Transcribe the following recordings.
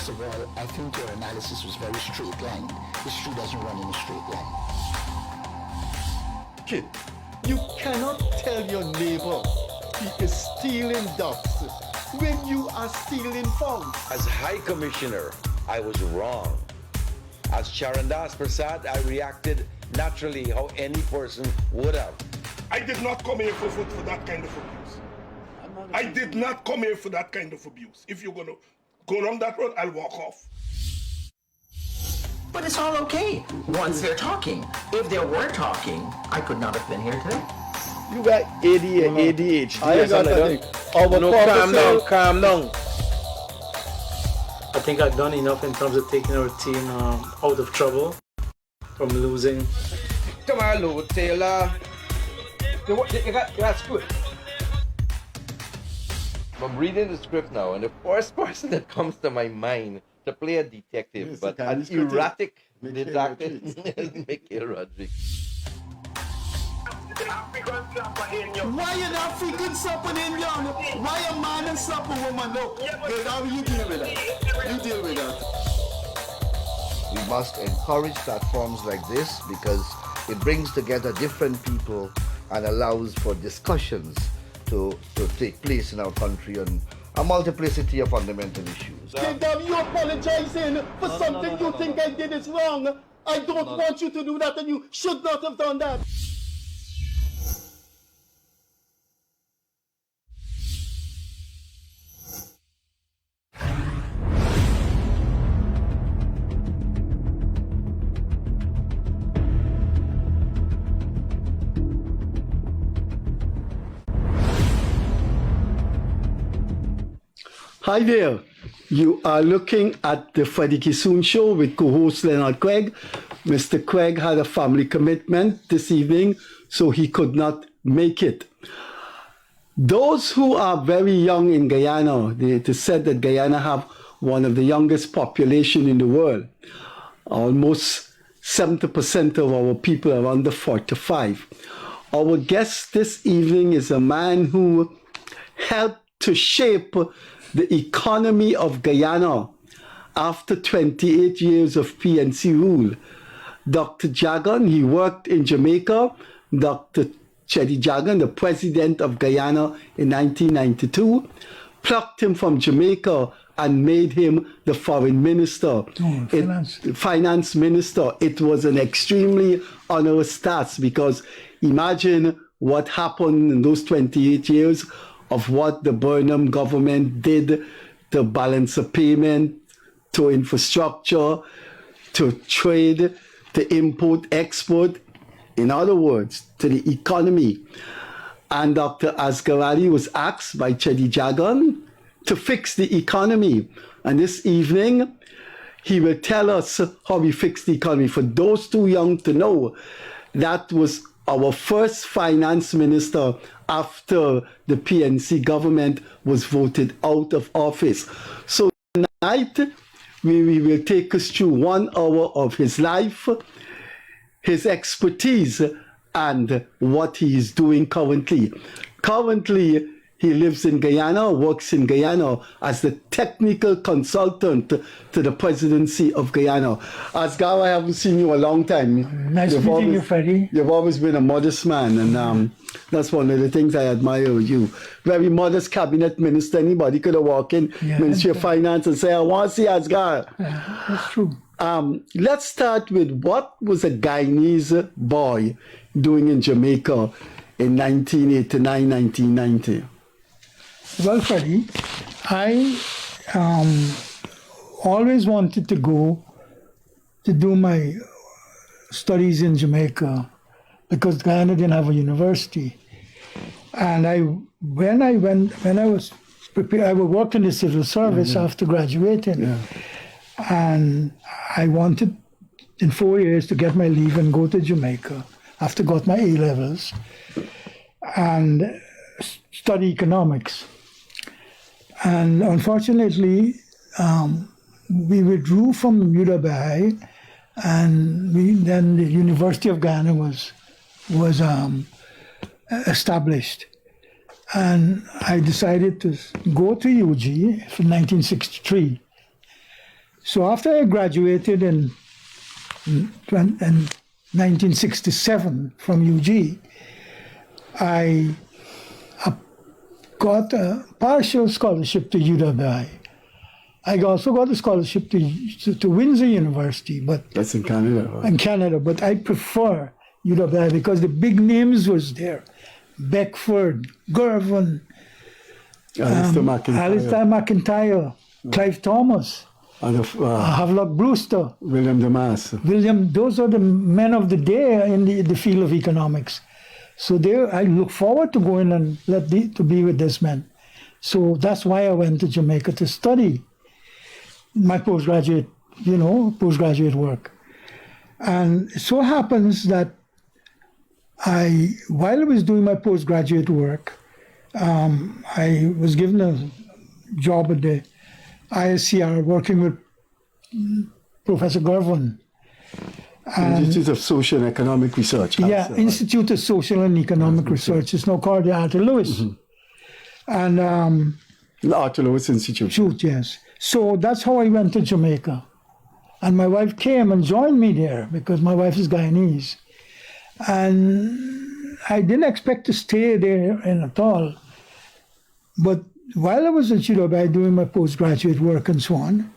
First of all, I think your analysis was very straight line. History doesn't run in a straight line. Kid, you cannot tell your neighbor he is stealing ducks when you are stealing frogs. As High Commissioner, I was wrong. As Charandas Prasad, I reacted naturally how any person would have. I did not come here for that kind of abuse. I did not come here for that kind of abuse. If you're going to go down that road, I'll walk off. But it's all okay once they're talking. If they were talking, I could not have been here today. You got ADHD. I got that. Calm down. I think I've done enough in terms of taking our team out of trouble from losing. Come on, Lou Taylor. That's good. I'm reading the script now, and the first person that comes to my mind to play a detective, yes, but an erratic detective, is Mikhail Rodriguez. Why an African slapping Indian? Why a man and slap a woman? Look, how you deal with that? You deal with that. We must encourage platforms like this because it brings together different people and allows for discussions to take place in our country on a multiplicity of fundamental issues. You apologizing for something you think I did is wrong. I don't want you to do that, and you should not have done that. Hi there. You are looking at the Freddie Kissoon Show with co-host Leonard Craig. Mr. Craig had a family commitment this evening, so he could not make it. Those who are very young in Guyana, it is said that Guyana have one of the youngest population in the world. Almost 70% of our people are under 45. Our guest this evening is a man who helped to shape the economy of Guyana after 28 years of PNC rule. Dr. Jagan, he worked in Jamaica. Dr. Chetty Jagan, the president of Guyana in 1992, plucked him from Jamaica and made him the foreign minister, finance minister. It was an extremely onerous task because imagine what happened in those 28 years of what the Burnham government did to balance a payment, to infrastructure, to trade, to import, export, in other words, to the economy. And Dr. Aagar Ally was asked by Chetty Jagan to fix the economy. And this evening, he will tell us how he fixed the economy. For those too young to know, that was our first finance minister after the PNC government was voted out of office. So tonight, we will take us through 1 hour of his life, his expertise, and what he is doing currently. Currently, he lives in Guyana, works in Guyana as the technical consultant to the presidency of Guyana. Aagar, I haven't seen you a long time. Nice meeting you, Freddie. You've always been a modest man, and that's one of the things I admire with you. Very modest cabinet minister. Anybody could have walked in Ministry of Finance and say, I want to see Aagar. That's true. Let's start with what was a Guyanese boy doing in Jamaica in 1989, 1990? Well, Freddie, I always wanted to go to do my studies in Jamaica because Guyana didn't have a university. And when I was prepared, I worked in the civil service after graduating. Yeah. And I wanted in 4 years to get my leave and go to Jamaica after got my A-levels and study economics. And unfortunately, we withdrew from UW, and then the University of Guyana was established. And I decided to go to UG for 1963. So after I graduated in 1967 from UG, I got a partial scholarship to UWI. I also got a scholarship to Windsor University, but That's in Canada. Right? in Canada. But I prefer UWI because the big names was there: Beckford, Girvan, Alistair McIntyre, Clive Thomas, Havelock Brewster, William Damas. Those are the men of the day in the field of economics. So there, I look forward to going and to be with this man. So that's why I went to Jamaica to study my postgraduate work. And it so happens that while I was doing my postgraduate work, I was given a job at the ISCR working with Professor Girvan. Institute of Social and Economic Research. Yeah, Institute of Social and Economic Research. It's now called the Arthur Lewis. And the Arthur Lewis Institute. Yes. So that's how I went to Jamaica. And my wife came and joined me there because my wife is Guyanese. And I didn't expect to stay there at all. But while I was at UWI doing my postgraduate work and so on,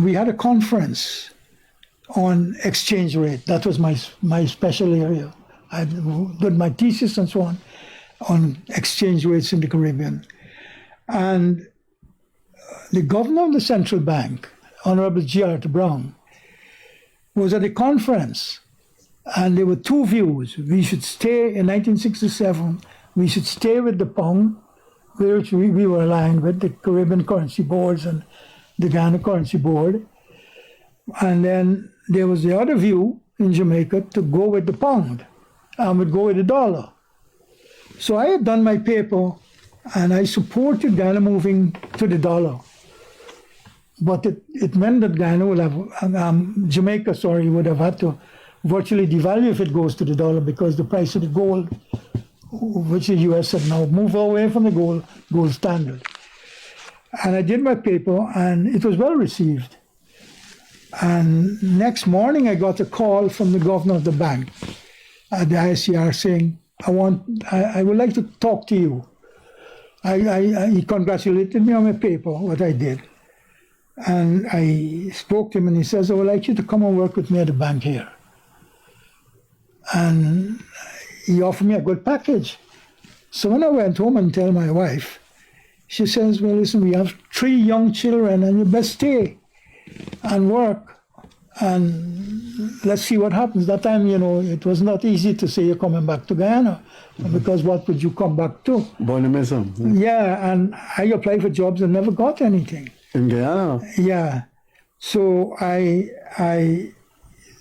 we had a conference on exchange rate. That was my special area. I did my thesis and so on exchange rates in the Caribbean. And the governor of the central bank, Honorable G. Arthur Brown, was at a conference. And there were two views. We should stay, in 1967, we should stay with the pound, which we were aligned with, the Caribbean Currency Boards and the Guyana Currency Board. And then there was the other view in Jamaica to go with the pound and would go with the dollar. So I had done my paper and I supported Guyana moving to the dollar. But it meant that Guyana would have, Jamaica, would have had to virtually devalue if it goes to the dollar because the price of the gold, which the US had now moved away from the gold standard. And I did my paper and it was well received. And next morning I got a call from the governor of the bank at the ICR saying, I would like to talk to you. He congratulated me on my paper, what I did. And I spoke to him and he says, I would like you to come and work with me at the bank here. And he offered me a good package. So when I went home and tell my wife, she says, well, listen, we have 3 young children and you best stay and work. And let's see what happens. That time, it was not easy to say you're coming back to Guyana because what would you come back to? Bonomism. Yeah, and I applied for jobs and never got anything. In Guyana? Yeah. So I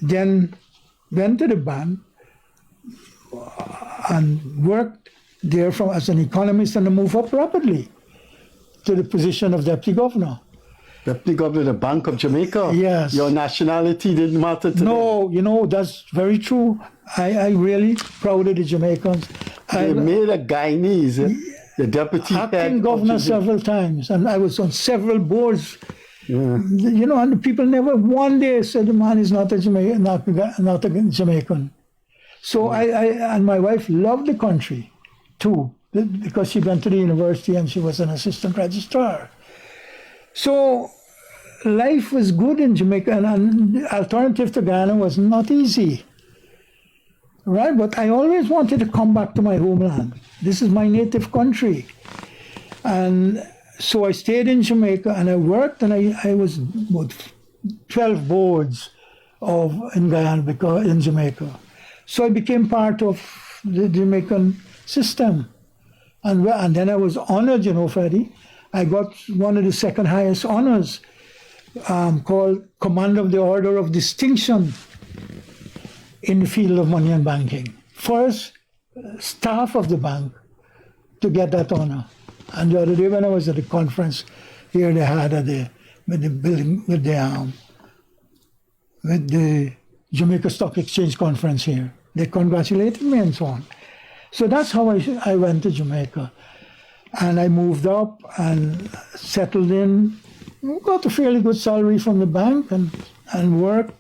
then went to the bank and worked there as an economist and I moved up rapidly to the position of deputy governor. Deputy governor of the Bank of Jamaica? Yes. Your nationality didn't matter to them? No, that's very true. I really proud of the Jamaicans. They made a Guyanese the deputy acting governor several times, and I was on several boards. Yeah. And the people never one day said the man is not a Jamaican, not a Jamaican. So I and my wife loved the country too, because she went to the university and she was an assistant registrar. So life was good in Jamaica, and the alternative to Guyana was not easy. Right, but I always wanted to come back to my homeland. This is my native country. And so I stayed in Jamaica and I worked, and I was about 12 boards in Guyana, in Jamaica. So I became part of the Jamaican system. And then I was honored, Freddie. I got one of the second highest honors called Commander of the Order of Distinction in the field of money and banking. First staff of the bank to get that honor. And the other day when I was at the conference here they had at with the Jamaica Stock Exchange conference here, they congratulated me and so on. So that's how I went to Jamaica. And I moved up and settled in got a fairly good salary from the bank and work.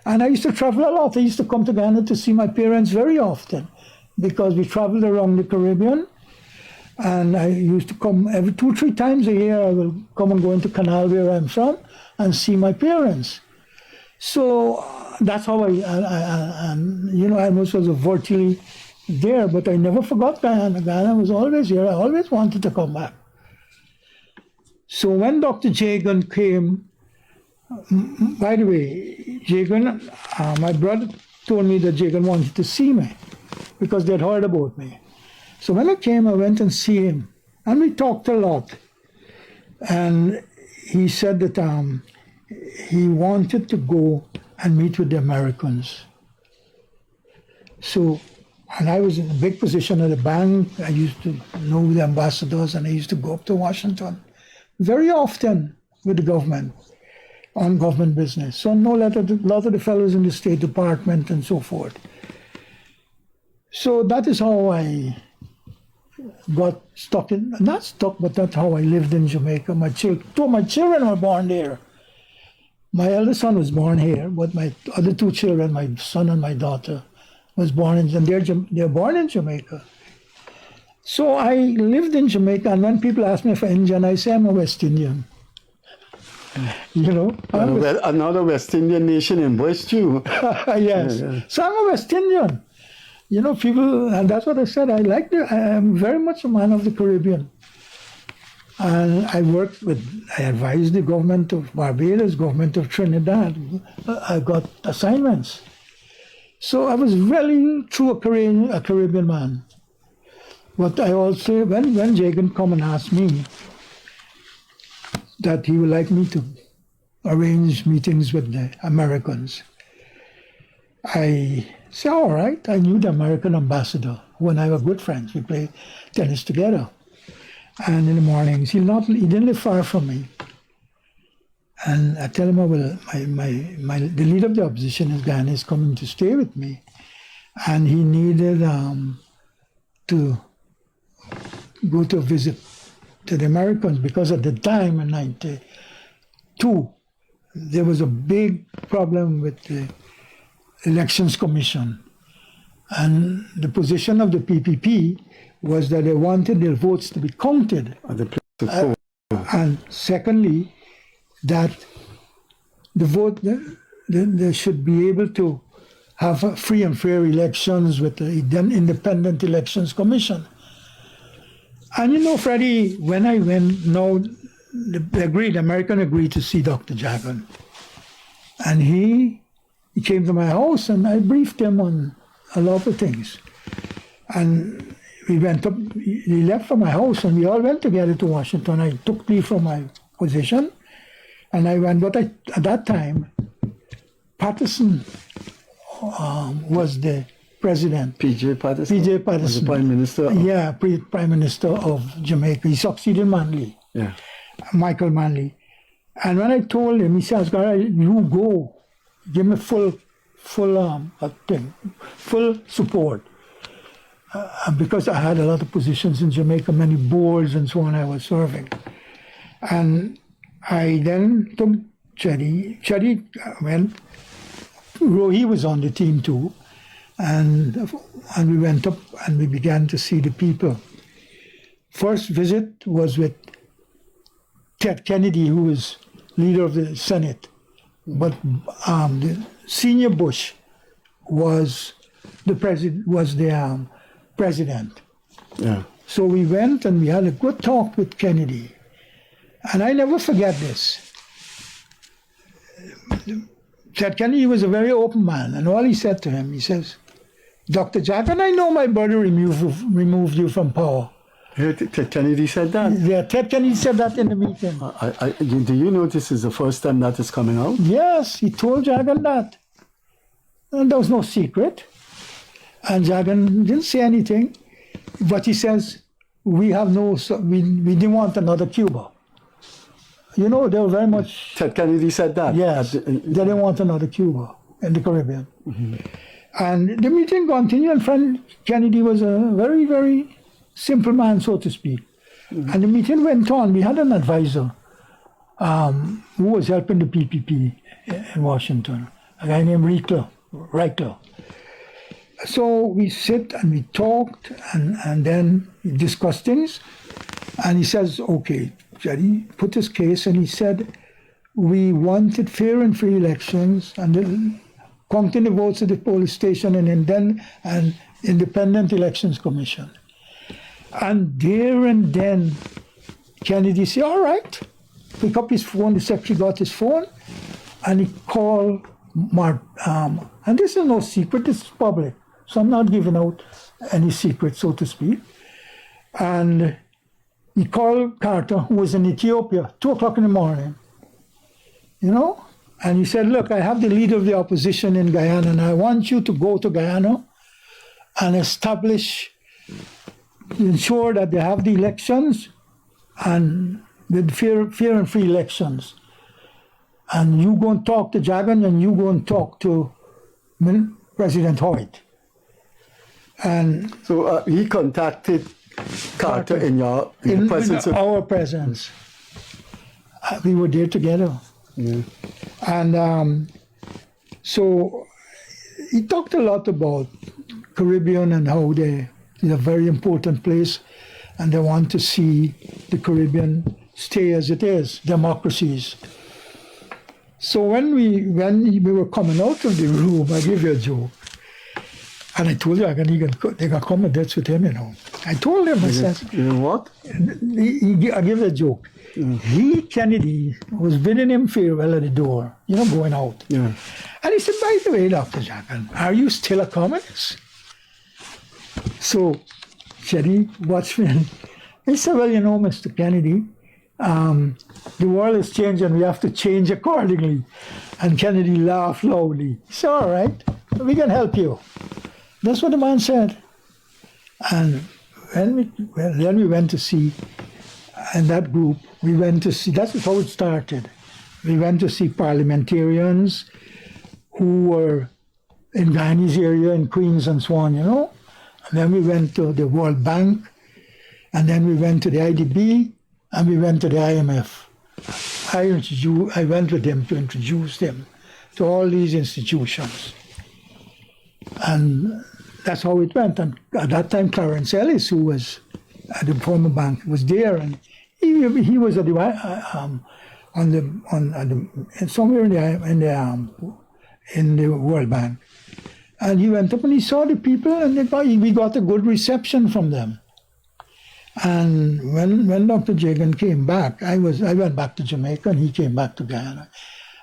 And I used to travel a lot. I used to come to Ghana to see my parents very often because we traveled around the Caribbean. And I used to come every 2-3 times a year. I will come and go into Canal where I'm from and see my parents. So that's how I almost was virtually there, but I never forgot Guyana. Guyana was always here. I always wanted to come back. So when Dr. Jagan came, by the way, Jagan, my brother told me that Jagan wanted to see me because they'd heard about me. So when I came, I went and see him, and we talked a lot. And he said that he wanted to go and meet with the Americans. So, and I was in a big position at the bank. I used to know the ambassadors, and I used to go up to Washington very often with the government on government business. So I know a lot of the fellows in the State Department and so forth. So that is how I got stuck in, not stuck, but that's how I lived in Jamaica. Two of my children were born there. My eldest son was born here, but my other 2 children, my son and my daughter, was born in, and they're born in Jamaica. So I lived in Jamaica, and when people ask me if I'm Indian, I say I'm a West Indian. You know? Another West Indian nation embraced you. Yes. Yeah. So I'm a West Indian. You know, people, and that's what I said, I am very much a man of the Caribbean. And I advised the government of Barbados, government of Trinidad. I got assignments. So I was really true a Caribbean man. But I also, when Jagan come and asked me that he would like me to arrange meetings with the Americans, I said, all right. I knew the American ambassador, who and I were good friends. We played tennis together. And in the mornings, he didn't live far from me. And I tell him, well, the leader of the opposition in Ghana is coming to stay with me. And he needed to go to a visit to the Americans because at the time in 1992, there was a big problem with the Elections Commission. And the position of the PPP was that they wanted their votes to be counted. And secondly, that the vote, they should be able to have free and fair elections with the Independent Elections Commission. And you know, Freddie, when I went, the American agreed to see Dr. Jagan. And he came to my house and I briefed him on a lot of things. And we went up, he left from my house and we all went together to Washington. I took leave from my position and I went, but at that time, Patterson was the president. P.J. Patterson? P.J. Patterson. Was the Prime Minister? Yeah, Prime Minister of Jamaica. He succeeded Manley. Yeah. Michael Manley. And when I told him, he said, Aagar, you go. Give me full support. Because I had a lot of positions in Jamaica, many boards and so on I was serving. And I then took Chetty. Chetty went, he was on the team too. And we went up and we began to see the people. First visit was with Ted Kennedy, who was leader of the Senate. But the senior Bush was the president. Yeah. So we went and we had a good talk with Kennedy. And I never forget this. Ted Kennedy was a very open man, and all he said to him, he says, Dr. Jagan, I know my brother removed you from power. Ted Kennedy said that? Yeah, Ted Kennedy said that in the meeting. Do you know this is the first time that is coming out? Yes, he told Jagan that. And there was no secret. And Jagan didn't say anything, but he says, we didn't want another Cuba. You know, they were very much... Ted Kennedy said that? Yes, they didn't want another Cuba in the Caribbean. Mm-hmm. And the meeting continued, and Friend Kennedy was a very, very simple man, so to speak. Mm-hmm. And the meeting went on. We had an advisor who was helping the PPP in Washington, a guy named Reichler. So we sit and we talked and then we discussed things. And he says, okay, Jerry put his case and he said, we wanted fair and free elections and then counting the votes at the police station and then an independent elections commission. And there and then Kennedy said, all right, pick up his phone, the secretary got his phone, and he called and this is no secret, this is public, so I'm not giving out any secret, so to speak. And he called Carter, who was in Ethiopia, 2 o'clock in the morning, and he said, look, I have the leader of the opposition in Guyana, and I want you to go to Guyana and ensure that they have the elections and with fair and free elections. And you go and talk to Jagan and you go and talk to President Hoyt. And so he contacted Carter in the presence of our presence. We were there together. Yeah. And so he talked a lot about Caribbean and how it's a very important place and they want to see the Caribbean stay as it is, democracies. So when we were coming out of the room, I give you a joke. And I told you, they got come and dance with him, I told him, I said, what? I give you a joke. He, Kennedy, was bidding him farewell at the door, going out. Yeah. And he said, by the way, Dr. Jagan, are you still a communist? So Kennedy watched me and he said, well, Mr. Kennedy, the world is changing, we have to change accordingly. And Kennedy laughed loudly. He said, all right, we can help you. That's what the man said. And then we went to see, in that group, we went to see, that's how it started. We went to see parliamentarians who were in Guyanese area, in Queens and so on, And then we went to the World Bank, and then we went to the IDB, and we went to the IMF. I went with them to introduce them to all these institutions. And that's how it went. And at that time, Clarence Ellis, who was at the former bank, was there, and he was at the somewhere in the World Bank, and he went up and he saw the people, and we got a good reception from them. And when Dr. Jagan came back, I went back to Jamaica, and he came back to Guyana,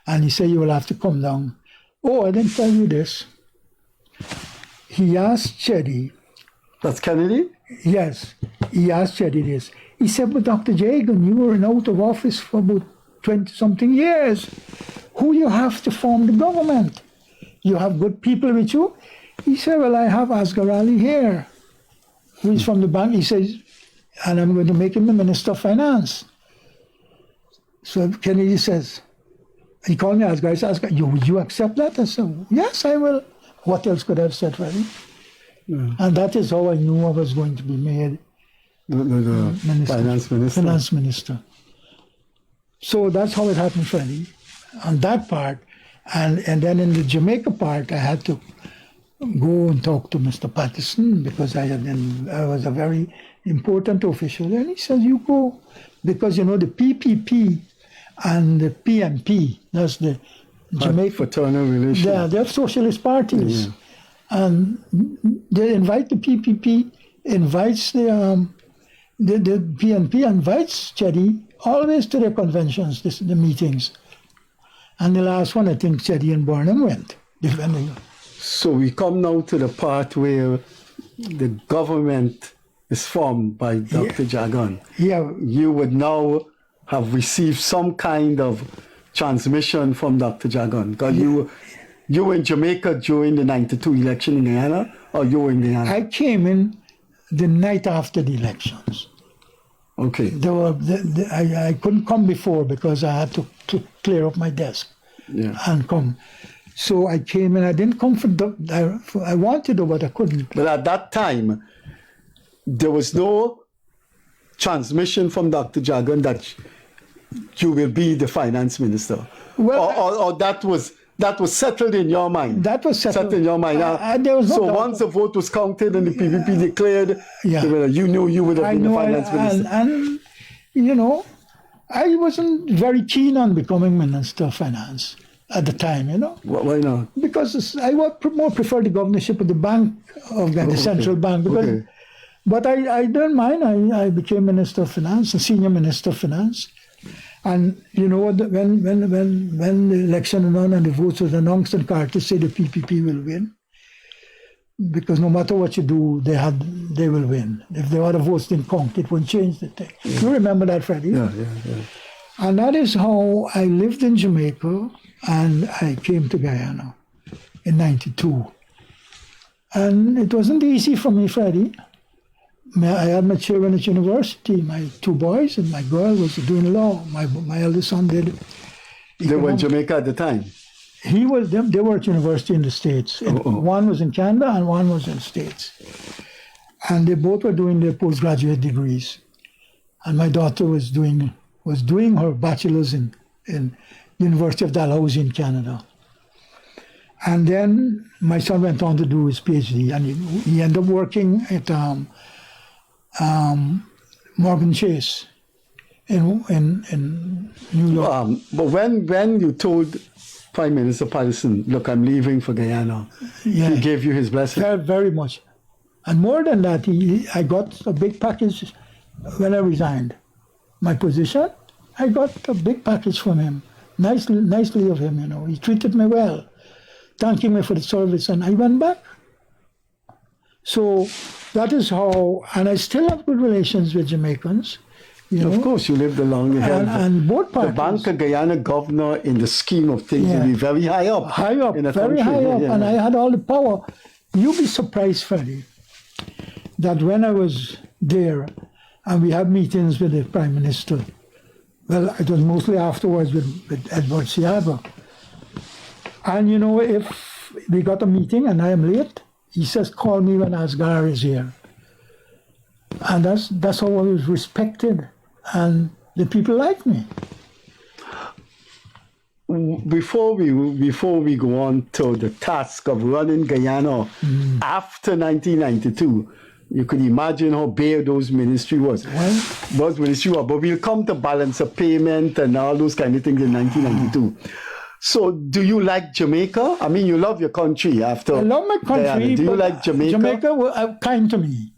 and he said, "You will have to come down." Oh, I didn't tell you this. He asked Chetty. That's Kennedy? Yes, he asked Chetty this. He said, "But Dr. Jagan, you were out of office for about 20-something years. Who you have to form the government? You have good people with you?" He said, "Well, I have Aagar Ally here, who is from the bank." He says, "And I'm going to make him the Minister of Finance." So Kennedy says, he called me Aagar. He says, "Would you accept that?" I said, "Yes, I will." What else could I have said, Freddie? Yeah. And that is how I knew I was going to be made finance minister. So that's how it happened, Freddie, on that part. And then in the Jamaica part, I had to go and talk to Mr. Patterson because I was a very important official. And he says, "You go," because the PPP and the PNP, that's the Jamaica fraternal relations. They're socialist parties, and they invite the PPP, invites the PNP, invites Chetty always to their conventions, the meetings, and the last one I think Chetty and Burnham went. So we come now to the part where the government is formed by Dr. Jagan. Yeah, you would now have received some kind of transmission from Dr. Jagan. Because you were in Jamaica during the 92 election in Guyana, or you were in Guyana? I came in the night after the elections. Okay. I couldn't come before because I had to clear up my desk and come. So I came in. I didn't come I wanted to, but I couldn't. But at that time, there was no transmission from Dr. Jagan that you will be the finance minister? Well, Or that was settled in your mind? That was settled in your mind. there was no so doubt. once the vote was counted and the PPP declared, Yeah. you knew you would have been the finance minister. And, you know, I wasn't very keen on becoming Minister of Finance at the time, you know. Why not? Because I would more prefer the governorship of the bank, of the central bank. Because, But I don't mind. I became Minister of Finance, a senior Minister of Finance. And you know what? When the election was on and the votes was announced, and Carter said the PPP will win, because no matter what you do, they will win. If the other votes didn't count, it won't change the thing. You remember that, Freddie? Yeah. And that is how I lived in Jamaica, and I came to Guyana in '92. And it wasn't easy for me, Freddie. I had my children at university, my 2 boys, and my girl was doing law. My eldest son did. They were in Jamaica at the time? They were at university in the States. One was in Canada and one was in the States. And they both were doing their postgraduate degrees. And my daughter was doing her bachelor's in University of Dalhousie in Canada. And then my son went on to do his PhD, and he ended up working at Morgan Chase in New York. But when you told Prime Minister Patterson, look, I'm leaving for Guyana, he gave you his blessing? Very much. And more than that, I got a big package when I resigned my position. I got a big package from him, nicely of him, you know. He treated me well, thanking me for the service, and I went back. So that is how, and I still have good relations with Jamaicans. You know? Of course, you lived along the hill. And both parties. The Bank of Guyana Governor, in the scheme of things, will be very high up. High up, in the very country. high up, and I had all the power. You'll be surprised, Freddie, that when I was there, and we had meetings with the Prime Minister, well, it was mostly afterwards with Edward Seaga. And you know, if we got a meeting and I am late, he says, call me when Aagar is here. And that's how I was respected, and the people like me. Before we go on to the task of running Guyana after 1992, you could imagine how bare those ministry was. But we'll come to balance of payment and all those kind of things in 1992. So, do you like Jamaica? I mean, you love your country after. I love my country. Guyana. Do you like Jamaica? Jamaica was kind to me.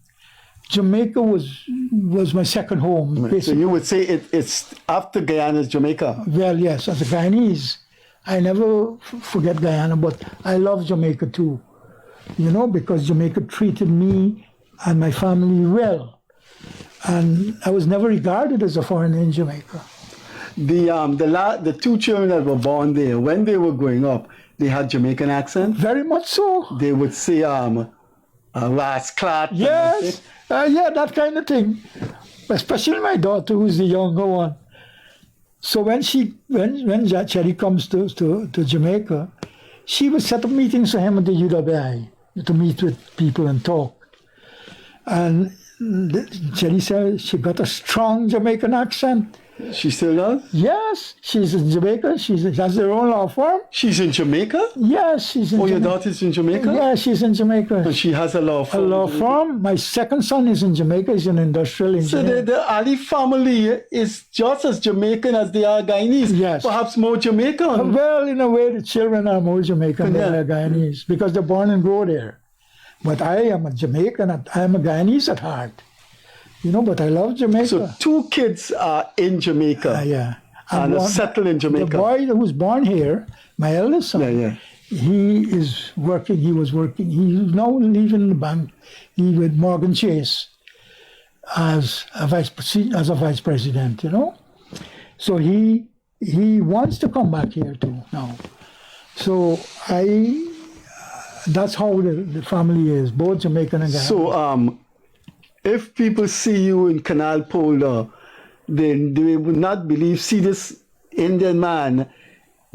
Jamaica was my second home. Basically. So you would say it's after Guyana's Jamaica? Well, yes. As a Guyanese, I never forget Guyana, but I love Jamaica too. You know, because Jamaica treated me and my family well, and I was never regarded as a foreigner in Jamaica. The 2 children that were born there, when they were growing up, they had Jamaican accent? Very much so. They would say, rasclat. Yes, yeah, that kind of thing. Especially my daughter, who's the younger one. So when Cherry comes to Jamaica, she would set up meetings for him at the UWI to meet with people and talk. And Cherry said she got a strong Jamaican accent. She still does? Yes, she's in Jamaica. She has her own law firm. She's in Jamaica? Yes, she's in Jamaica. Your daughter's in Jamaica? Yeah, she's in Jamaica. And she has a law firm? A law firm. My second son is in Jamaica. He's an industrial engineer. So the Ali family is just as Jamaican as they are Guyanese? Yes. Perhaps more Jamaican? Well, in a way, the children are more Jamaican than they're Guyanese because they're born and grow there. But I am a Jamaican. I am a Guyanese at heart. You know, but I love Jamaica. So 2 kids are in Jamaica. Yeah. And are settled in Jamaica. The boy who's born here, my eldest son, he was working. He's now leaving the bank. He with Morgan Chase as a vice president, you know. So he wants to come back here too now. So that's how the family is, both Jamaican and Guyana. So if people see you in Canal Polder, then they would not see this Indian man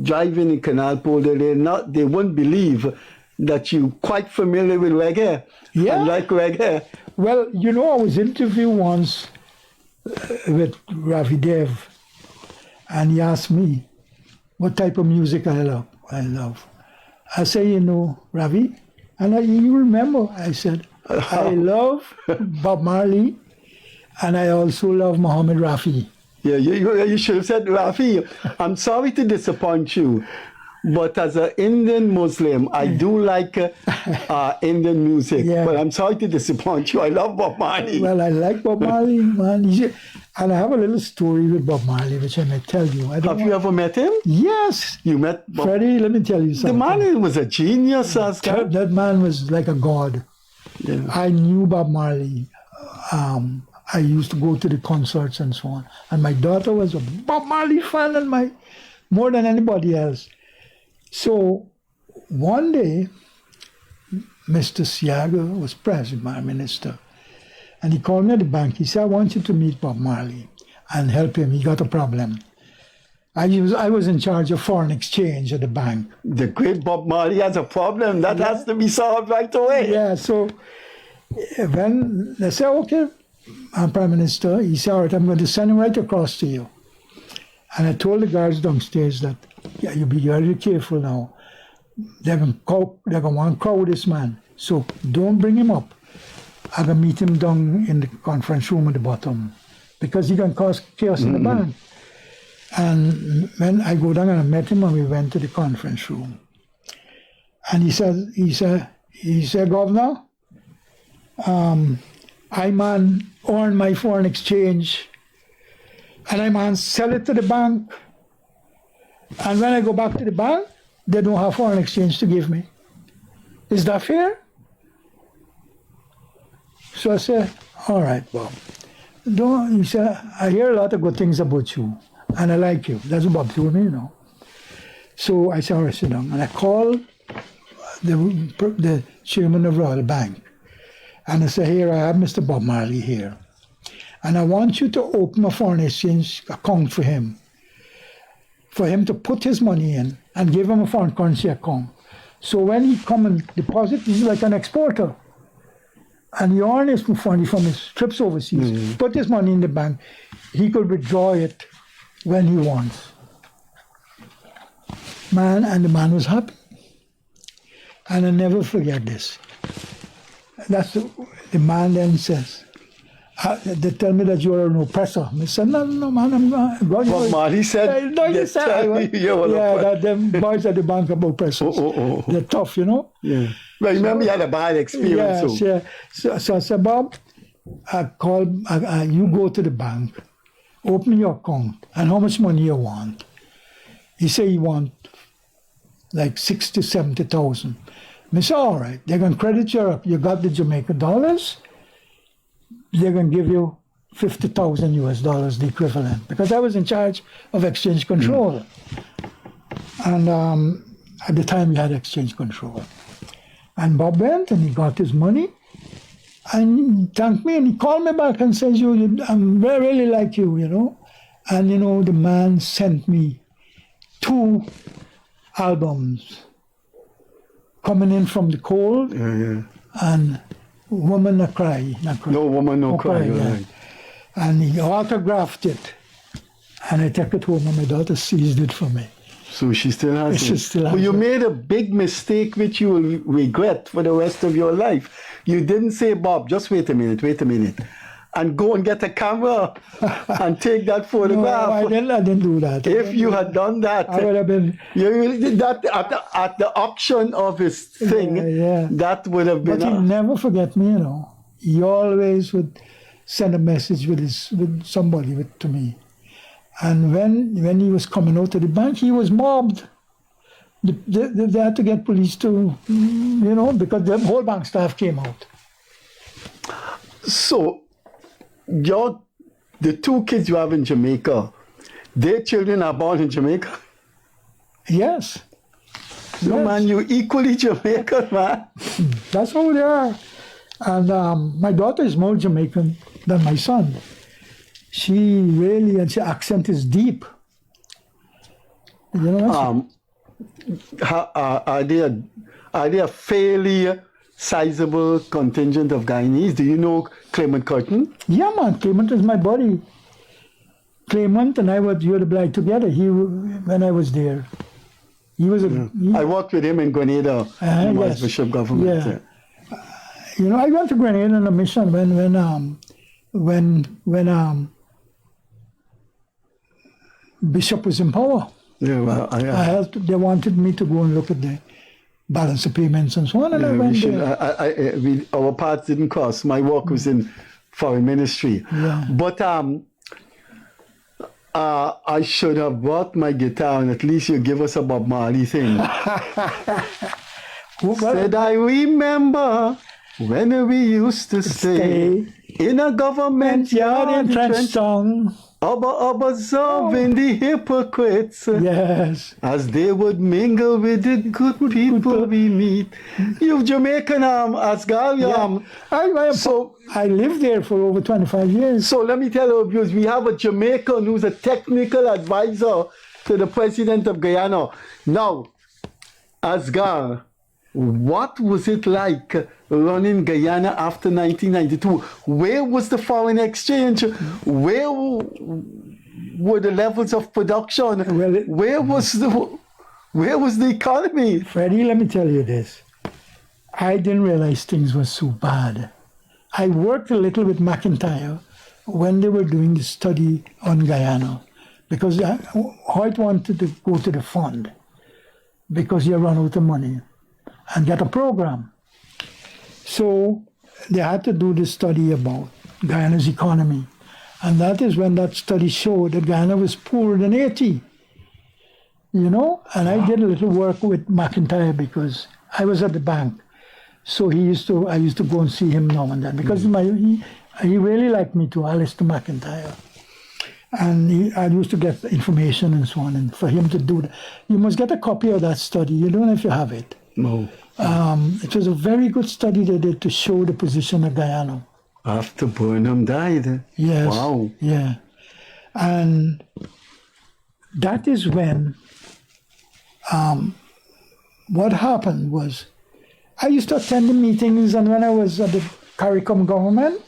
driving in Canal Polder. They wouldn't believe that you're quite familiar with reggae. Yeah. And like reggae. Well, you know, I was interviewed once with Ravi Dev, And he asked me what type of music I love. I say, Ravi, and you remember, I said, I love Bob Marley, and I also love Muhammad Rafi. Yeah, you should have said, Rafi, I'm sorry to disappoint you, but as an Indian Muslim, I do like Indian music. Yeah. But I'm sorry to disappoint you. I love Bob Marley. Well, I like Bob Marley, man. And I have a little story with Bob Marley, which I may tell you. Have you ever met him? Yes. You met Bob? Freddie, let me tell you The something. man was a genius. That man was like a god. Yeah. I knew Bob Marley. I used to go to the concerts and so on. And my daughter was a Bob Marley fan and more than anybody else. So one day, Mr. Siaga was president, my minister. And he called me at the bank. He said, I want you to meet Bob Marley and help him. He got a problem. I was in charge of foreign exchange at the bank. The great Bob Marley has a problem. That has to be solved right away. Yeah, so when they said, okay, Prime Minister, he said, all right, I'm going to send him right across to you. And I told the guards downstairs that, yeah, you be very careful now. They're going to want to crowd this man. So don't bring him up. I'm going to meet him down in the conference room at the bottom because he can cause chaos in the bank. And when I go down and I met him and we went to the conference room. And he said, Governor, I man earn my foreign exchange and I man sell it to the bank. And when I go back to the bank, they don't have foreign exchange to give me. Is that fair? So I said, all right, Bob. He said, I hear a lot of good things about you, and I like you. That's what Bob told me, So I said, all right, sit down. And I called the chairman of Royal Bank. And I said, here, I have Mr. Bob Marley here. And I want you to open a foreign exchange account for him to put his money in and give him a foreign currency account. So when he come and deposit, he's like an exporter. And he earns his money from his trips overseas, put his money in the bank, he could withdraw it when he wants. And the man was happy. And I never forget this. That's the man then says, they tell me that you're an oppressor. I said, no, man, I'm not. Bob Marley said, that them boys at the bank are oppressors. They're tough, Yeah. But remember, you had a bad experience. Yeah. So I said, Bob, you go to the bank, open your account, and how much money you want. He said you want like 60, 70,000. I said, all right, they're going to credit you got the Jamaican dollars, they're going to give you $50,000 US, the equivalent, because I was in charge of exchange control. And at the time, we had exchange control. And Bob went and he got his money and he thanked me and he called me back and says, I really like you, And, the man sent me 2 albums, Coming In From the Cold and Woman No Cry. No Woman No Cry. Right. And he autographed it. And I took it home and my daughter seized it for me. So she still has it. She still has But you it. made a big mistake which you will regret for the rest of your life. You didn't say, Bob, just wait a minute, and go and get a camera and take that photograph. No, I didn't do that. If you had done that, I would have been. you did that at the auction of his thing. That would have been. But he never forget me, He always would send a message with somebody to me. And when he was coming out of the bank, he was mobbed. They had to get police to, because the whole bank staff came out. So, the 2 kids you have in Jamaica, their children are born in Jamaica? Yes. So, Yes. man, you equally Jamaican, man. That's how they are. And my daughter is more Jamaican than my son. And her accent is deep. Are there a fairly sizable contingent of Guyanese? Do you know Clement Curtin? Yeah, man, Clement is my buddy. Claimant and I were obliged together. When I was there, he was I worked with him in Grenada. He was yes. Bishop Government. Yeah. I went to Grenada on a mission when Bishop was in power. Yeah, well, They wanted me to go and look at the balance of payments and so on, and I went there. Our paths didn't cross. My work was in foreign ministry. Yeah. But I should have brought my guitar and at least you give us a Bob Marley thing. Said I remember when we used to stay in a government yard in in French tongue. observing the hypocrites. Yes. As they would mingle with the good people we meet. You Jamaican, Asgar, I lived there for over 25 years. So let me tell you, because we have a Jamaican who's a technical advisor to the president of Guyana. Now, Asgar, what was it like running Guyana after 1992? Where was the foreign exchange? Where were the levels of production? Where was the economy? Freddie, let me tell you this. I didn't realize things were so bad. I worked a little with McIntyre when they were doing the study on Guyana, because Hoyt wanted to go to the fund because he had run out of money and get a program. So they had to do this study about Guyana's economy. And that is when that study showed that Guyana was poorer than Haiti. And I did a little work with McIntyre because I was at the bank. So I used to go and see him now and then because he really liked me too, Alistair McIntyre. And I used to get information and so on. And for him to do that, you must get a copy of that study. You don't know if you have it. No. It was a very good study they did to show the position of Guyana. After Burnham died. Yes. Wow. Yeah. And that is when what happened was I used to attend the meetings, and when I was at the CARICOM government,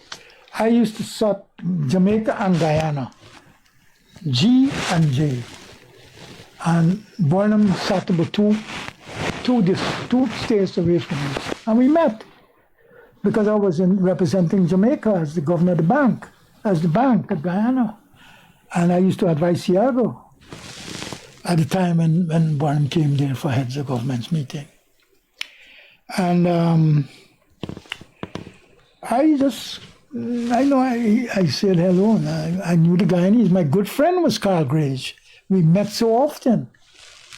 I used to sort Jamaica and Guyana, G and J. And Burnham sat about two states away from me. And we met because I was representing Jamaica as the governor of the bank, as the bank at Guyana. And I used to advise Aagar at the time when Burnham came there for heads of government's meeting. And I said hello, and I knew the Guyanese. My good friend was Carl Grage. We met so often.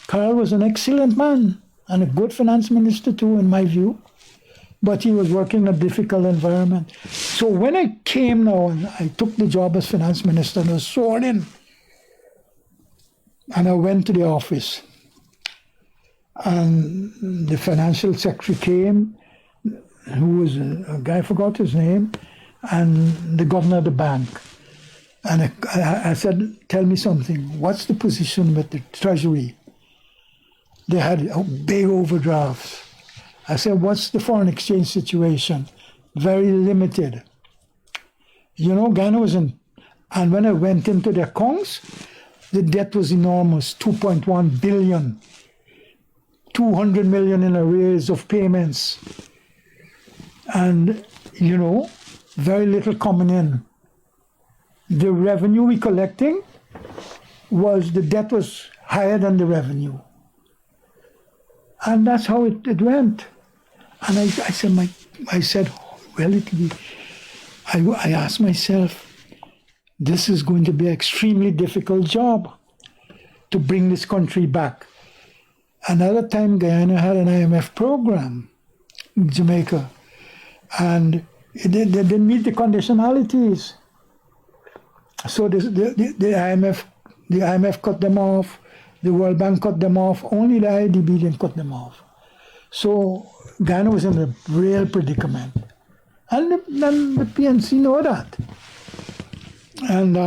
Carl was an excellent man and a good finance minister too, in my view. But he was working in a difficult environment. So when I came now and I took the job as finance minister and I was sworn in, and I went to the office, and the financial secretary came, who was a guy, I forgot his name, and the governor of the bank. And I said, tell me something, what's the position with the treasury? They had big overdrafts. I said, what's the foreign exchange situation? Very limited. Guyana was in, and when I went into the accounts, the debt was enormous, 2.1 billion, 200 million in arrears of payments. And, very little coming in. The revenue we collecting the debt was higher than the revenue. And that's how it went. And I said, I asked myself, this is going to be an extremely difficult job to bring this country back. Another time, Guyana had an IMF program in Jamaica, and it didn't meet the conditionalities. So the IMF cut them off, the World Bank cut them off, only the IDB didn't cut them off. So Guyana was in a real predicament. And the PNC know that. And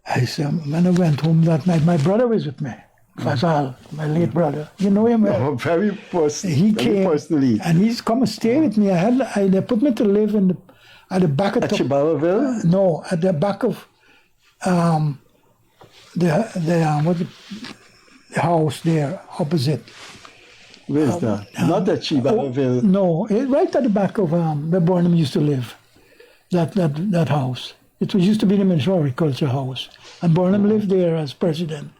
I said, when I went home that night, my brother was with me, Fazal, my late brother. You know him? Very personally. And he's come and stay with me. They put me to live at the back of... At Chibaraville? No, at the back of the house there opposite. Where's that? Not at Chibarville. No, right at the back of where Burnham used to live. That house. It used to be the Ministry Culture House, and Burnham lived there as president.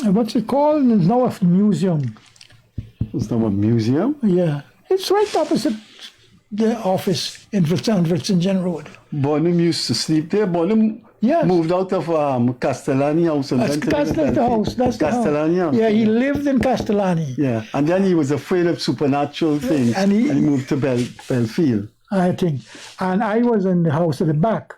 What's it called? It's now a museum. It's now a museum? Yeah, it's right opposite the office in Virginia Road. Bonham used to sleep there. Bonham moved out of Castellani House. And That's the house. That's the Castellani house. House. Yeah, he lived in Castellani. Yeah, and then he was afraid of supernatural things, and he moved to Belfield. I think. And I was in the house at the back.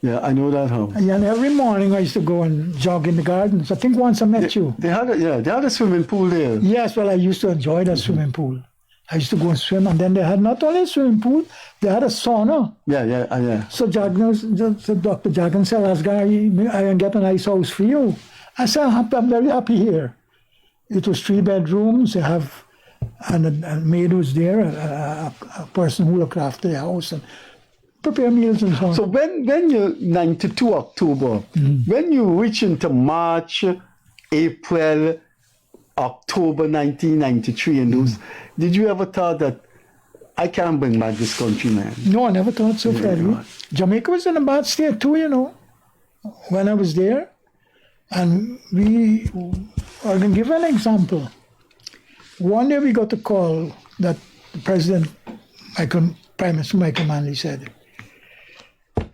Yeah, I know that house. And every morning I used to go and jog in the gardens. I think once I met you. They had a swimming pool there. Yes, well, I used to enjoy that swimming pool. I used to go and swim, and then they had not only a swimming pool, they had a sauna. Yeah. So Dr. Jagan said, Aagar, I can get a nice house for you. I said, I'm very happy here. It was 3 bedrooms. They have, and a maid was there, a person who looked after the house and prepare meals and so on. So when you 92 October, when you reach into March, April, October 1993 and those, did you ever thought that I can't bring back this country, man? No, I never thought so, Freddie. Jamaica was in a bad state too, when I was there. And I can give an example. One day we got a call that the Prime Minister Michael Manley said,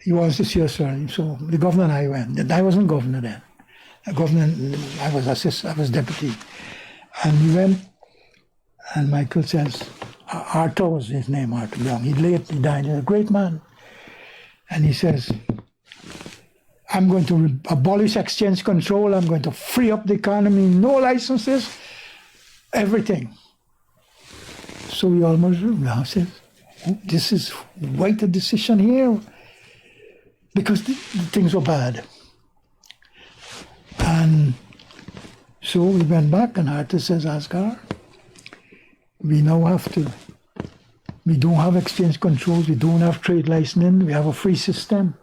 he wants to see us early. So the governor and I went. I wasn't governor then. I was deputy. And we went, and Michael says, Arthur was his name, Arthur Young. He died, he's a great man. And he says, I'm going to abolish exchange control, I'm going to free up the economy, no licenses, everything. So we almost said, this is quite a decision here, because the things were bad. And so we went back, and Arthur says, Aagar, we don't have exchange controls, we don't have trade licensing, we have a free system.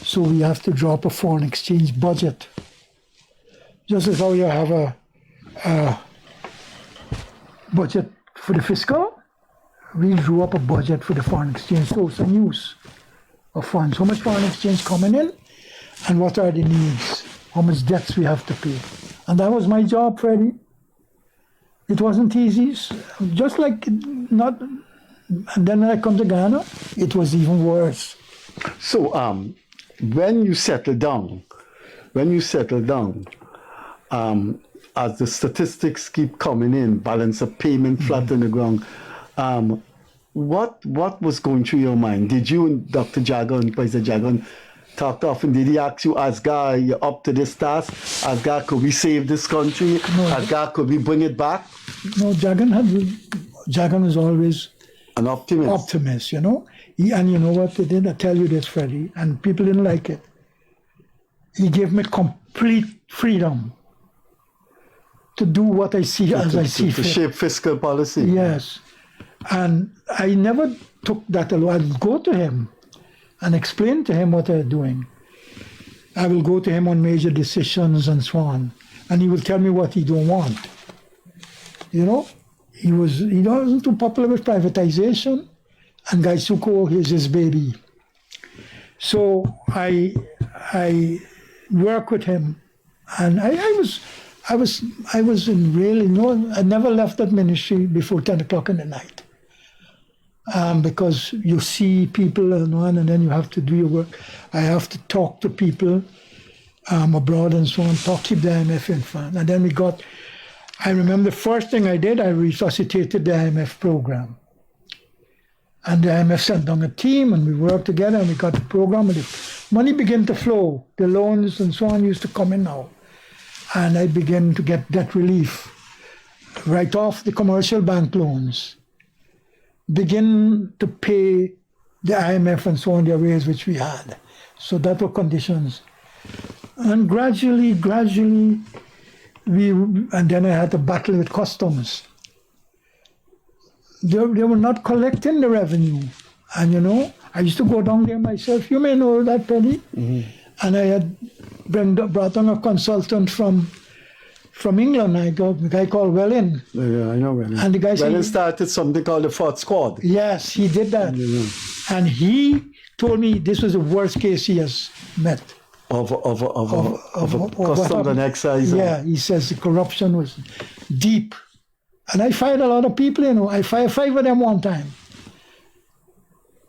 So we have to drop a foreign exchange budget. Just as how you have a budget for the fiscal, we drew up a budget for the foreign exchange source and use of funds. How much foreign exchange coming in, and what are the needs? How much debts we have to pay. And that was my job, Freddie. It wasn't easy, just like not. And then when I come to Ghana, it was even worse. So when you settle down, as the statistics keep coming in, balance of payment flat on the ground, what was going through your mind? Did you and Dr. Jagan, President Jagan, talk often? Did he ask you, Aagar, you're up to this task? Aagar, could we save this country? No. Aagar, could we bring it back? No, Jagan was always an optimist. Optimist, and you know what they did? I tell you this, Freddie, and people didn't like it. He gave me complete freedom to do what I see as I see fit. To shape fiscal policy. Yes. And I never took that alone. I'd go to him and explain to him what I'm doing. I will go to him on major decisions and so on. And he will tell me what he don't want. He wasn't too popular with privatization, and Gaisuko is his baby. So I work with him, and I was in really, I never left that ministry before 10 o'clock in the night. Because you see people and then you have to do your work. I have to talk to people abroad and so on, keep the IMF informed. And then I remember the first thing I did, I resuscitated the IMF program. And the IMF sent down a team, and we worked together, and we got the program, and the money began to flow. The loans and so on used to come in now. And I began to get debt relief, write off the commercial bank loans, begin to pay the IMF and so on the arrears which we had. So that were conditions. And gradually, and then I had to battle with customs. They were not collecting the revenue. And I used to go down there myself. You may know that, Penny. Mm-hmm. And I had brought on a consultant from England. A guy called Wellen. Yeah, I know Wellen. And the guy said, Wellen started something called the Fort Squad. yes, he did that. And he told me this was the worst case he has met. Of what customs and happened. excise. Yeah, he says the corruption was deep. And I fired a lot of people, I fired 5 of them one time.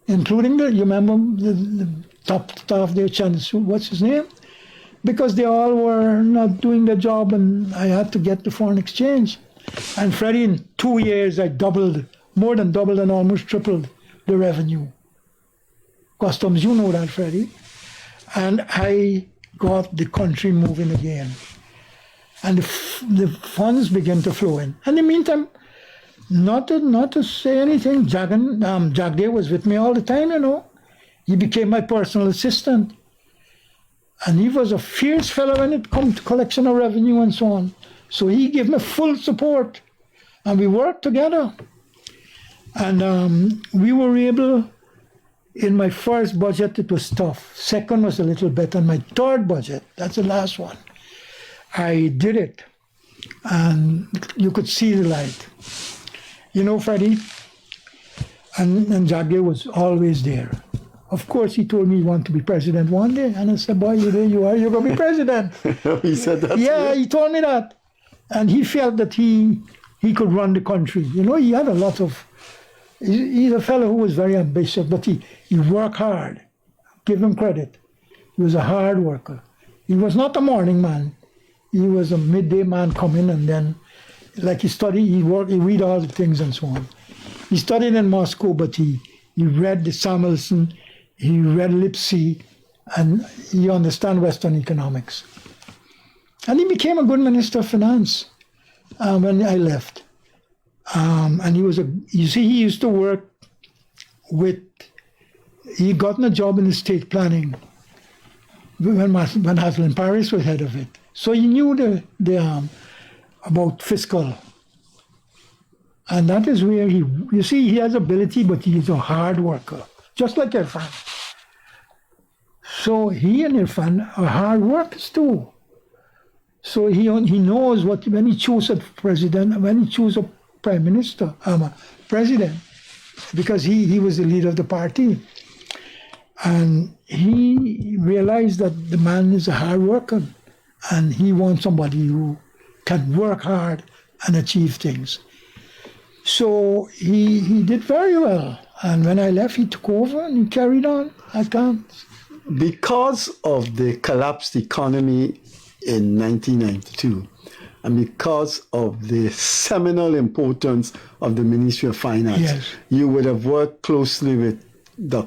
Including you remember the top staff there, what's his name? Because they all were not doing their job and I had to get the foreign exchange. And Freddie, in 2 years, I more than doubled and almost tripled the revenue. Customs, you know that, Freddie. And I got the country moving again. And the funds began to flow in. And in the meantime, not to say anything, Jagde was with me all the time, He became my personal assistant. And he was a fierce fellow when it comes to collection of revenue and so on. So he gave me full support. And we worked together. And we were able, in my first budget, it was tough. Second was a little better. And my third budget, that's the last one, I did it. And you could see the light. Freddie, and Jagde was always there. Of course, he told me he wanted to be president one day. And I said, boy, there you are, you're going to be president. He said that? Yeah, he told me that. And he felt that he could run the country. He had a lot of... He's a fellow who was very ambitious, but he worked hard. Give him credit. He was a hard worker. He was not a morning man. He was a midday man coming and then, like he studied, he read all the things and so on. He studied in Moscow, but he read the Samuelson, he read Lipsy, and he understand Western economics. And he became a good minister of finance when I left. And he was he used to work he gotten a job in estate planning when Haslin Paris was head of it. So he knew about fiscal. And that is where he has ability, but he's a hard worker, just like Irfan. So he and Irfan are hard workers too. So he knows when he chooses a president, when he chooses a prime minister, president, because he was the leader of the party. And he realized that the man is a hard worker and he wants somebody who can work hard and achieve things. So he did very well. And when I left, he took over and he carried on. I can't. Because of the collapsed economy in 1992, and because of the seminal importance of the Ministry of Finance, yes, you would have worked closely with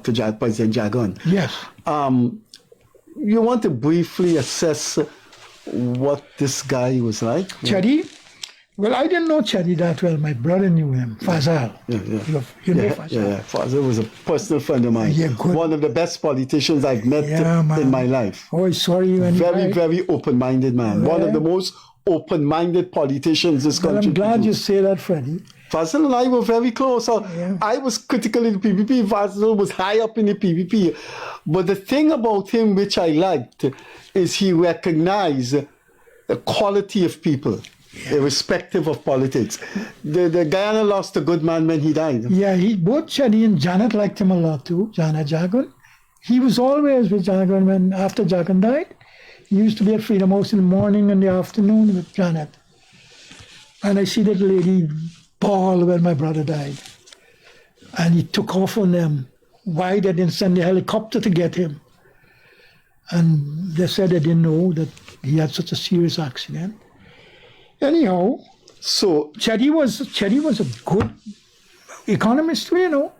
President Jagan. Yes. You want to briefly assess what this guy was like? Chedi? Well, I didn't know Chedi that well. My brother knew him, Fazal. Yeah. You know Fazal? Yeah. Fazal was a personal friend of mine. Yeah, good. One of the best politicians I've met in my life. Oh, sorry. Very open-minded man. One of the most open-minded politicians this country. I'm glad you say that, Freddie. Fazal and I were very close. I was critical in the PPP. Fazal was high up in the PPP. But the thing about him which I liked is he recognized the quality of people, irrespective of politics. The Guyana lost a good man when he died. Yeah, both Chedi and Janet liked him a lot too, Janet Jagan. He was always with Jagan after Jagan died. He used to be at Freedom House in the morning and the afternoon with Janet. And I see that lady bawl when my brother died. And he took off on them. Why they didn't send the helicopter to get him? And they said they didn't know that he had such a serious accident. Anyhow, so Chedi was a good economist too,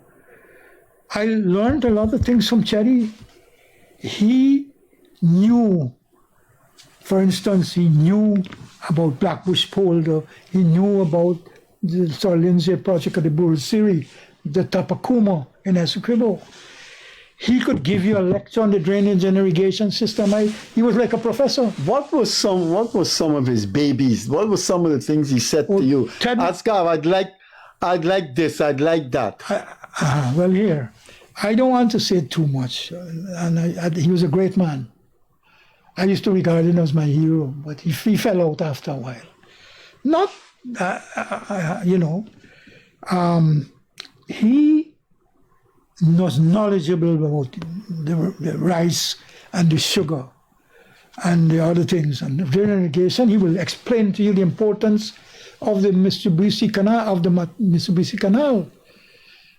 I learned a lot of things from Chedi. He knew, for instance, he knew about Blackbush Polder. He knew about the Sir Lindsay project of the Burusiri, the Tapakuma in Essequibo. He could give you a lecture on the drainage and irrigation system. He was like a professor. What was some of his babies? What were some of the things he said to you? Asghar, I'd like this, I'd like that. Well, here, I don't want to say too much. And he was a great man. I used to regard him as my hero, but he fell out after a while. Not, he was knowledgeable about the rice and the sugar and the other things. And during irrigation, he will explain to you the importance of the Mitsubishi Canal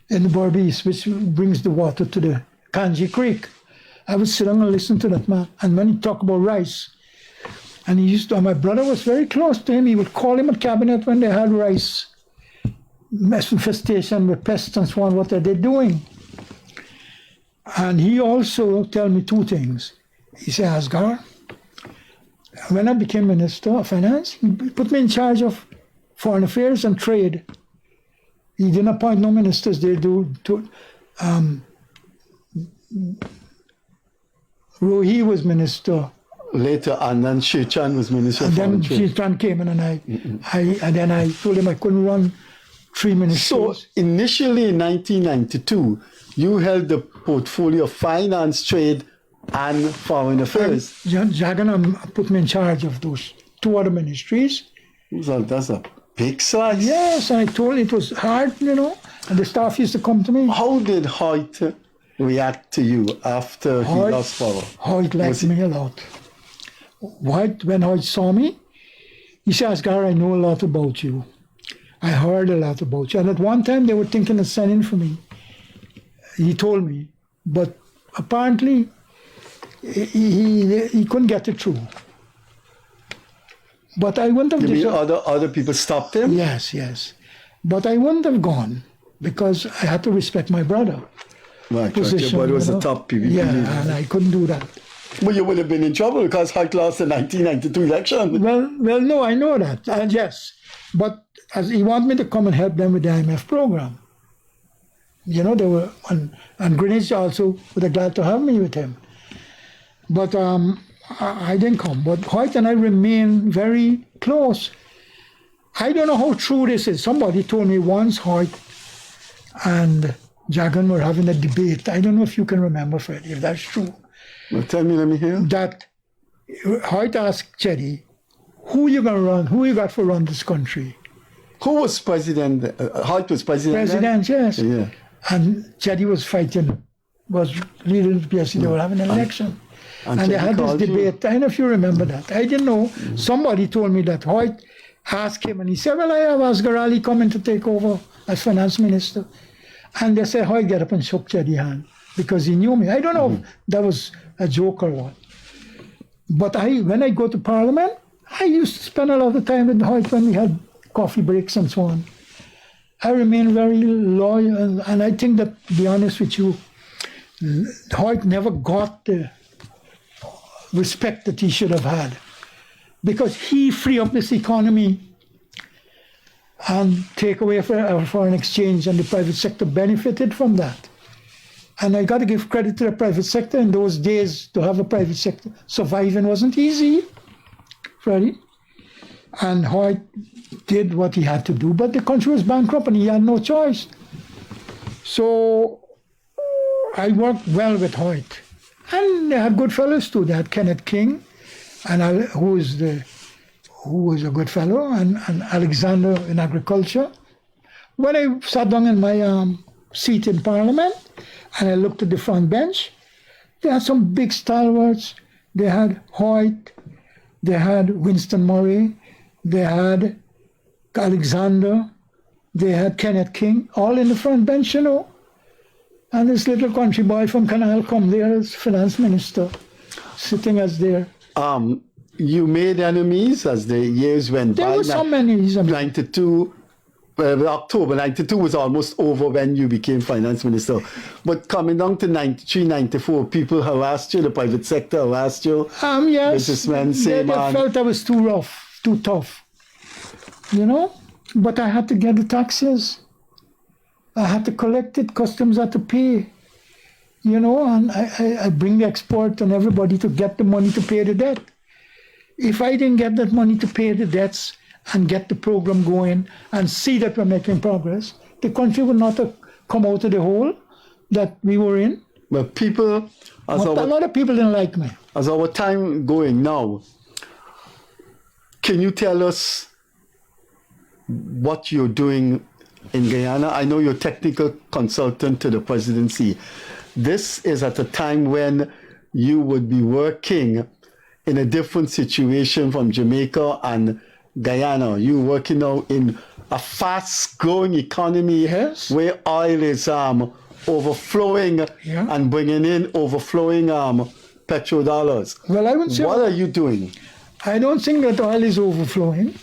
in the Berbice, which brings the water to the Kanji Creek. I would sit down and listen to that man. And when he talked about rice, and he used to, my brother was very close to him. He would call him at cabinet when they had rice infestation with pests and so on. What are they doing? And he also told me two things. He said, Asghar, when I became Minister of Finance, he put me in charge of Foreign Affairs and Trade. He didn't appoint no ministers. They do. Rohi was minister. Later, and then Shechan was Minister of Foreign Trade. Then Shechan came in, and then I told him I couldn't run 3 ministries. So initially in 1992, you held the portfolio of Finance, Trade, and Foreign Affairs. Jagannath put me in charge of those 2 other ministries. So that's a big size. Yes, and I told him it was hard, and the staff used to come to me. How did Hoyt react to you after he lost power? Hoyt liked me a lot. When Hoyt saw me, he said, Asghar, I know a lot about you. I heard a lot about you. And at one time, they were thinking of sending for me. He told me. But apparently, he couldn't get it through. But I wouldn't have... You mean other people stopped him? Yes. But I wouldn't have gone because I had to respect my brother. Right, your brother was the top PVP leader. Yeah, and I couldn't do that. Well, you would have been in trouble because Hoyt lost the 1992 election. Well, no, I know that. Yes. But as he wanted me to come and help them with the IMF program. They were, and Greenwich also would have glad to have me with him. But I didn't come. But Hoyt and I remain very close. I don't know how true this is. Somebody told me once Hoyt and Jagan were having a debate. I don't know if you can remember, Freddie, if that's true. Well, tell me, let me hear. That Hoyt asked Chetty, who you gonna run? Who you got for run this country? Who was president? Hoyt was president. President, then? yes. Yeah. And Chetty was fighting, was leading the PSC. They were having an election, and they had this debate. I don't know if you remember that. I didn't know. Somebody told me that Hoyt asked him, and he said, "Well, I have Aagar Ally coming to take over as finance minister." And they said, Hoyt get up and shook Chetty's hand because he knew me. I don't know if that was a joke or what. But when I go to Parliament, I used to spend a lot of time with Hoyt when we had coffee breaks and so on. I remain very loyal, and I think that, to be honest with you, Hoyt never got the respect that he should have had because he freed up this economy and take away our foreign exchange, and the private sector benefited from that. And I got to give credit to the private sector. In those days, to have a private sector surviving wasn't easy, Freddie. And Hoyt did what he had to do, but the country was bankrupt and he had no choice. So I worked well with Hoyt. And they had good fellows too. They had Kenneth King, who was a good fellow, and Alexander in agriculture. When I sat down in my seat in Parliament and I looked at the front bench, they had some big stalwarts. They had Hoyt, they had Winston Murray, they had Alexander, they had Kenneth King, all in the front bench, And this little country boy from Canal come there as finance minister, sitting as there. You made enemies as the years went by. There were some enemies. 92, October 92 was almost over when you became finance minister. But coming down to 93, 94, people harassed you, the private sector harassed you. Yes. Businessmen, they felt I was too rough, too tough. But I had to get the taxes. I had to collect it, customs had to pay. And I bring the export and everybody to get the money to pay the debt. If I didn't get that money to pay the debts and get the program going and see that we're making progress, the country would not have come out of the hole that we were in. But people As But a lot of people didn't like me. as our time going now, can you tell us what you're doing in Guyana? I know you're technical consultant to the presidency. This is at a time when you would be working in a different situation from Jamaica and Guyana. You're working now in a fast-growing economy where oil is overflowing and bringing in overflowing petrodollars. Well, I would say, what are you doing? I don't think that oil is overflowing.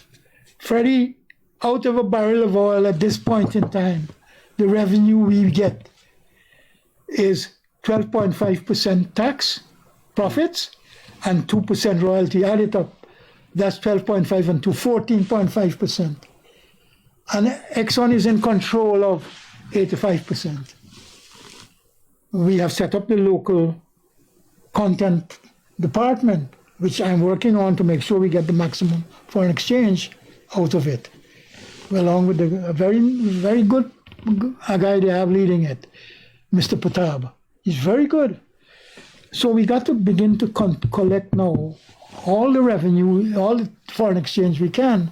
Freddie, out of a barrel of oil at this point in time, the revenue we get is 12.5% tax profits and 2% royalty. Add it up. That's 12.5 and 2, 14.5%. And Exxon is in control of 85%. We have set up the local content department, which I'm working on to make sure we get the maximum foreign exchange out of it, along with a very, very good guy they have leading it, Mr. Patab. He's very good. So we got to begin to collect now all the revenue, all the foreign exchange we can,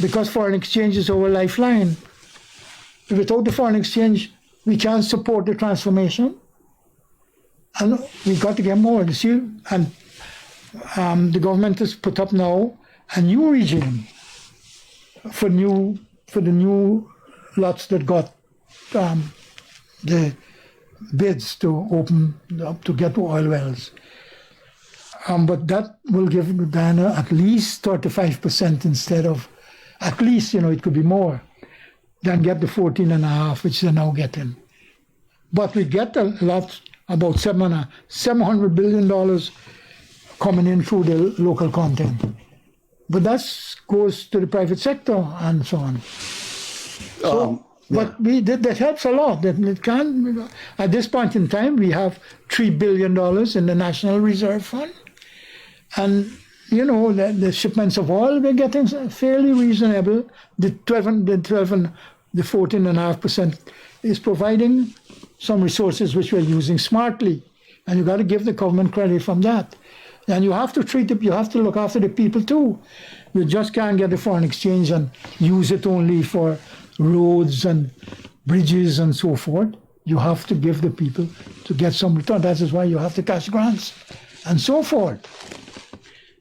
because foreign exchange is our lifeline. Without the foreign exchange, we can't support the transformation. And we got to get more. You see, and the government has put up now a new regime for the new lots that got the bids to open up to get oil wells. But that will give Guyana at least 35% instead of, at least, it could be more, than get the 14.5, which they're now getting. But we get a lot, about $700 billion coming in through the local content. But that goes to the private sector and so on. So, but that helps a lot. It can, at this point in time, we have $3 billion in the National Reserve Fund. And, the shipments of oil we're getting fairly reasonable. The 14.5% is providing some resources which we're using smartly. And you got to give the government credit from that. And you have to you have to look after the people too. You just can't get the foreign exchange and use it only for roads and bridges and so forth. You have to give the people to get some return. That is why you have the cash grants and so forth.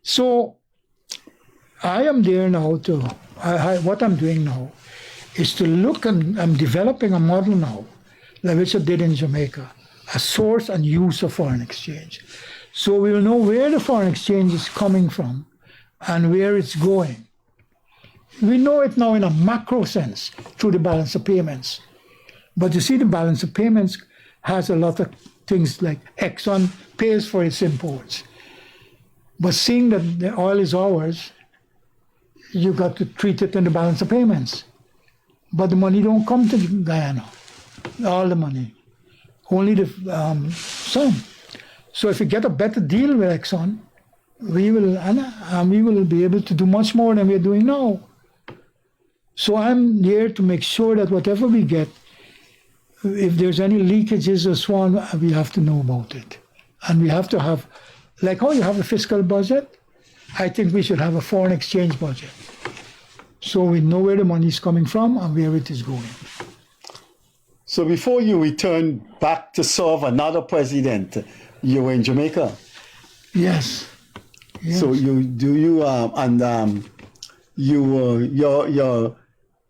So I am there now what I'm doing now is to look, and I'm developing a model now, like which I did in Jamaica, a source and use of foreign exchange. So we will know where the foreign exchange is coming from and where it's going. We know it now in a macro sense through the balance of payments. But you see, the balance of payments has a lot of things like Exxon pays for its imports. But seeing that the oil is ours, you got to treat it in the balance of payments. But the money don't come to Guyana, all the money, only the some. So if we get a better deal with Exxon, we will be able to do much more than we're doing now. So I'm here to make sure that whatever we get, if there's any leakages or so on, we have to know about it. And we have to have, like how you have a fiscal budget, I think we should have a foreign exchange budget. So we know where the money is coming from and where it is going. So before you return back to serve another president, you were in Jamaica? Yes. So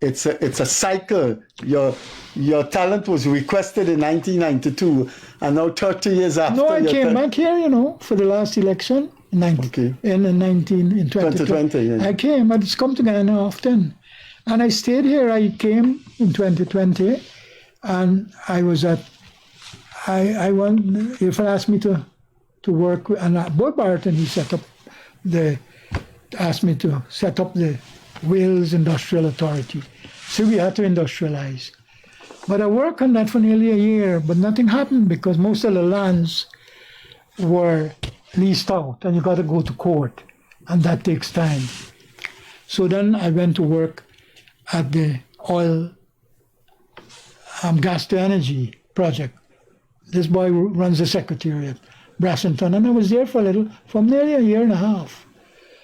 it's a cycle. Your talent was requested in 1992, and now 30 years after. No, I came back here, for the last election in 2020. Yeah. I came, but it's come to Guyana often, and I stayed here. I came in 2020, and I was at. I went. If I asked me to work, and Bob Barton, he asked me to set up the Wales Industrial Authority. So we had to industrialize. But I worked on that for nearly a year, but nothing happened because most of the lands were leased out and you got to go to court, and that takes time. So then I went to work at the oil gas to energy project. This boy runs the secretariat, Brashington, and I was there for nearly a year and a half.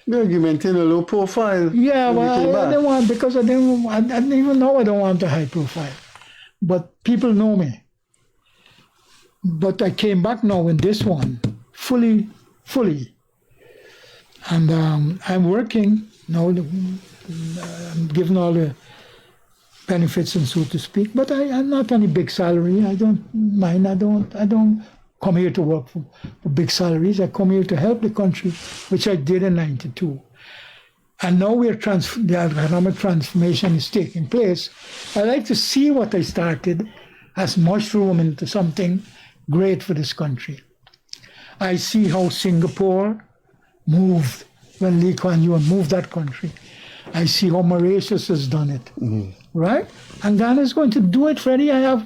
Yeah, you maintain a low profile. Yeah, when you well, came I back. didn't want, because I didn't even know I don't want a high profile. But people know me. But I came back now in this one, fully. And I'm working now, I'm given all the benefits and so to speak, but I'm not on a big salary. I don't mind. I don't come here to work for big salaries. I come here to help the country, which I did in '92. And now the economic transformation is taking place. I like to see what I started has mushroomed into something great for this country. I see how Singapore moved when Lee Kuan Yew moved that country. I see how Mauritius has done it, right? And Ghana is going to do it, Freddie. I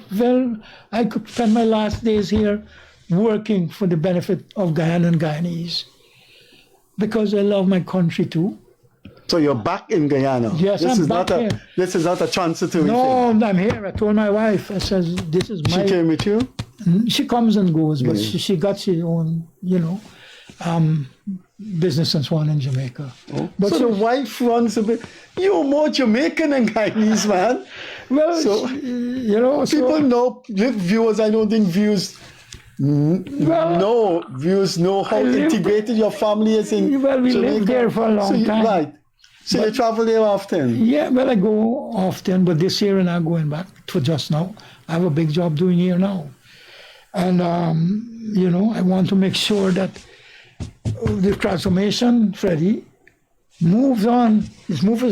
could spend my last days here working for the benefit of Guyana and Guyanese because I love my country too. So you're back in Guyana? Yes, I'm back here. This is not a transitory thing? No, I'm here. I told my wife, I said, this is my... She came with you? She comes and goes, but she got her own, business and so on in Jamaica. Oh. But so your wife runs a bit... You're more Jamaican than Guyanese, man. Well, so, people know, viewers, I don't think viewers know how integrated your family is in Well, we Jamaica. lived there for a long time. Right. So you travel there often? Yeah, well, I go often, but this year I'm not going back for just now. I have a big job doing here now. And, I want to make sure that the transformation, Freddie, moves on. It's moving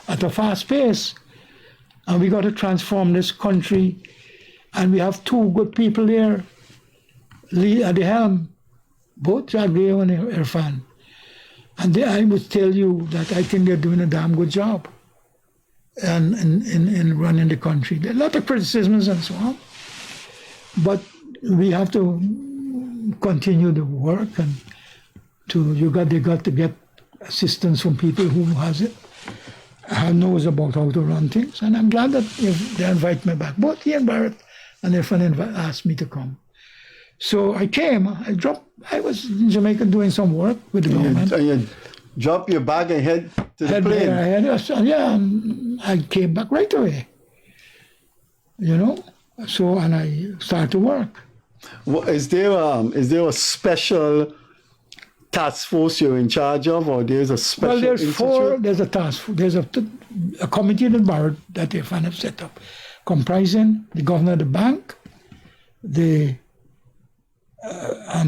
at a fast pace. And we got to transform this country. And we have two good people there, Lee at the helm, both Jagdeo and Irfan. And I would tell you that I think they're doing a damn good job in running the country. There are a lot of criticisms and so on, but we have to continue the work, and they got to get assistance from people who knows about how to run things. And I'm glad that they invite me back. Both he and Barrett and Irfan asked me to come. So I came. I was in Jamaica doing some work with the government. You drop your bag and head to the plane. And I came back right away. So, and I started to work. Well, is there a special task force you're in charge of, or there's a special? Well, there's institute? four. There's a task force. There's a committee in the board that they have set up, comprising the governor of the bank, the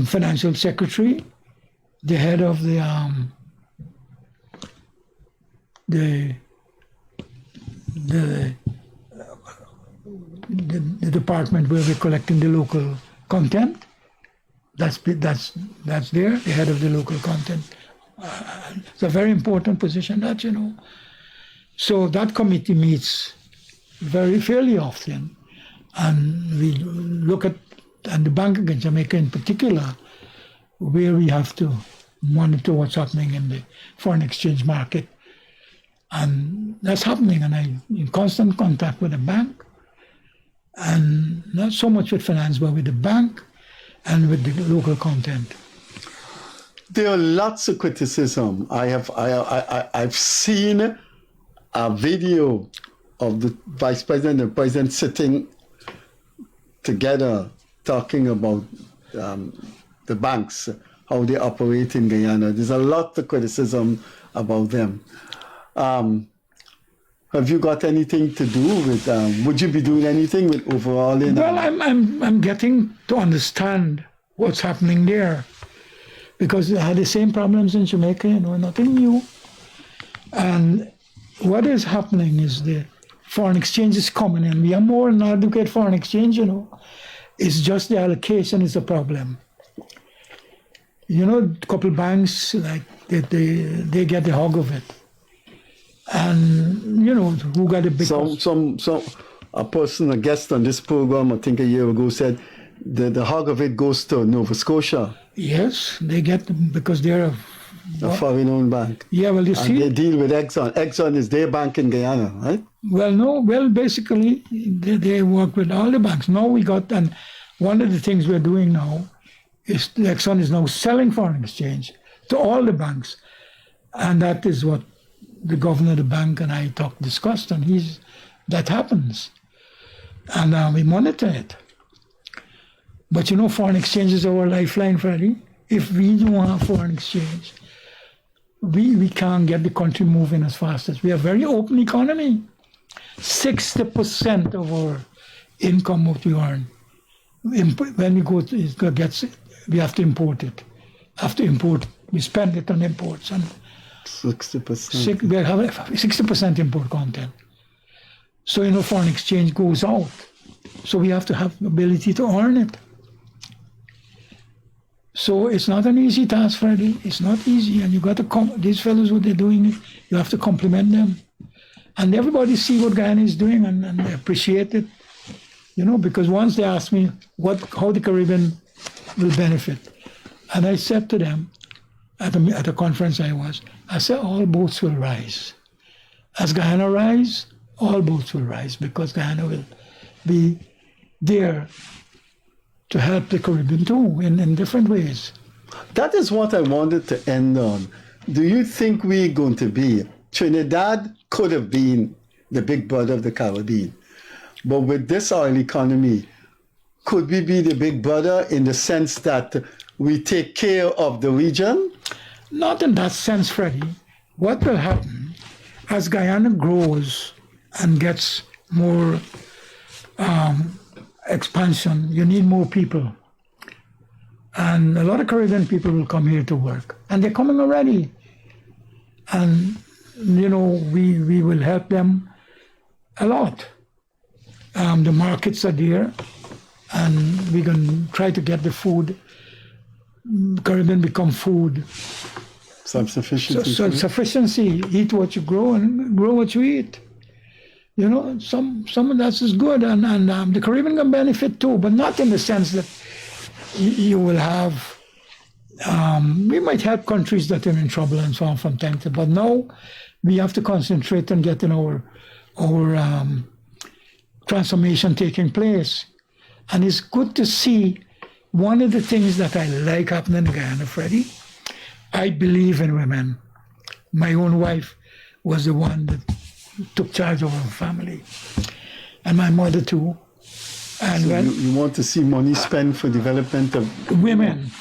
financial secretary, the head of the department where we're collecting the local content. That's there, the head of the local content. It's a very important position, So that committee meets fairly often, and we look at the Bank of Jamaica in particular, where we have to monitor what's happening in the foreign exchange market. And that's happening, and I'm in constant contact with the bank, and not so much with finance, but with the bank and with the local content. There are lots of criticism. I've seen a video of the vice president and the president sitting together talking about the banks, how they operate in Guyana. There's a lot of criticism about them. Have you got anything to do with? Would you be doing anything with overall? Well, I'm getting to understand what's happening there, because they had the same problems in Jamaica. Nothing new. And what is happening is the foreign exchange is coming in. We are more than adequate foreign exchange. It's just the allocation is a problem. A couple banks like they get the hog of it. And who got a big a guest on this program, I think a year ago, said the hog of it goes to Nova Scotia. Yes, they get them because they're a foreign-owned bank. Yeah, well, you see, they deal with Exxon. Exxon is their bank in Guyana, right? Well, no. Well, basically, they work with all the banks. Now we got, and one of the things we're doing now the Exxon is now selling foreign exchange to all the banks. And that is what the governor of the bank and I discussed, and that happens. And we monitor it. But you know, foreign exchange is our lifeline, Freddie. If we don't have foreign exchange, we can't get the country moving as fast as we have. Very open economy. 60% of our income what we earn, when we go to we have to import it. Have to import. We spend it on imports, and 60%. we have 60% import content. So you know, foreign exchange goes out. So we have to have the ability to earn it. So it's not an easy task, Freddie. It's not easy, and you got to these fellows, what they're doing, you have to compliment them, and everybody see what Guyana is doing and they appreciate it. You know, because once they asked me how the Caribbean will benefit, and I said to them at a conference I said all boats will rise. As Guyana rise, all boats will rise, because Guyana will be there to help the Caribbean too in different ways. That is what I wanted to end on. Do you think we're going to be? Trinidad could have been the big brother of the Caribbean, but with this oil economy, could we be the big brother in the sense that we take care of the region? Not in that sense, Freddie. What will happen as Guyana grows and gets more expansion, you need more people. And a lot of Caribbean people will come here to work. And they're coming already. And, you know, we will help them a lot. The markets are there, and we can try to get the food. Caribbean become food. Self-sufficiency. Self-sufficiency. Eat what you grow and grow what you eat. You know, some of that is good, and the Caribbean can benefit too, but not in the sense that you will have. We might help countries that are in trouble and so on from time to time, but now we have to concentrate on getting our transformation taking place, and it's good to see. One of the things that I like happening in Guyana, Freddie, I believe in women. My own wife was the one that took charge of our family, and my mother too. And so you want to see money spent for development of women,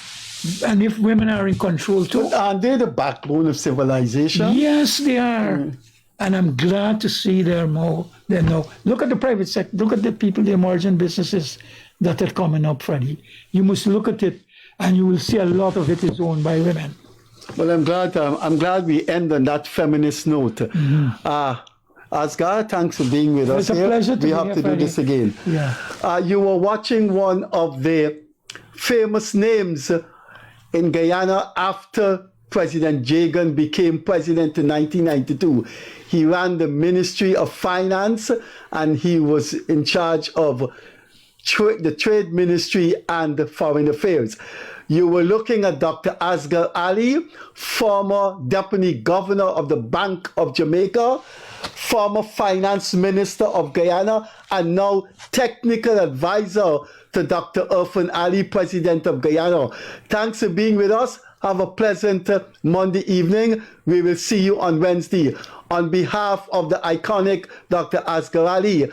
and if women are in control too. But aren't they the backbone of civilization? Yes, they are. And I'm glad to see they're more. They know. Look at the private sector. Look at the people, the emerging businesses that are coming up, Freddie. You must look at it, and you will see a lot of it is owned by women. Well, I'm glad we end on that feminist note. Aagar, thanks for being with us. It's a pleasure to we be have here, to do Freddie. this again. Yeah. You were watching one of the famous names in Guyana after President Jagan became president in 1992. He ran the Ministry of Finance, and he was in charge of the Trade Ministry and Foreign Affairs. You were looking at Dr. Aagar Ally, former Deputy Governor of the Bank of Jamaica, former Finance Minister of Guyana, and now Technical Advisor to Dr. Irfan Ali, President of Guyana. Thanks for being with us. Have a pleasant Monday evening. We will see you on Wednesday. On behalf of the iconic Dr. Aagar Ally,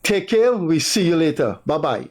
take care. We see you later. Bye-bye.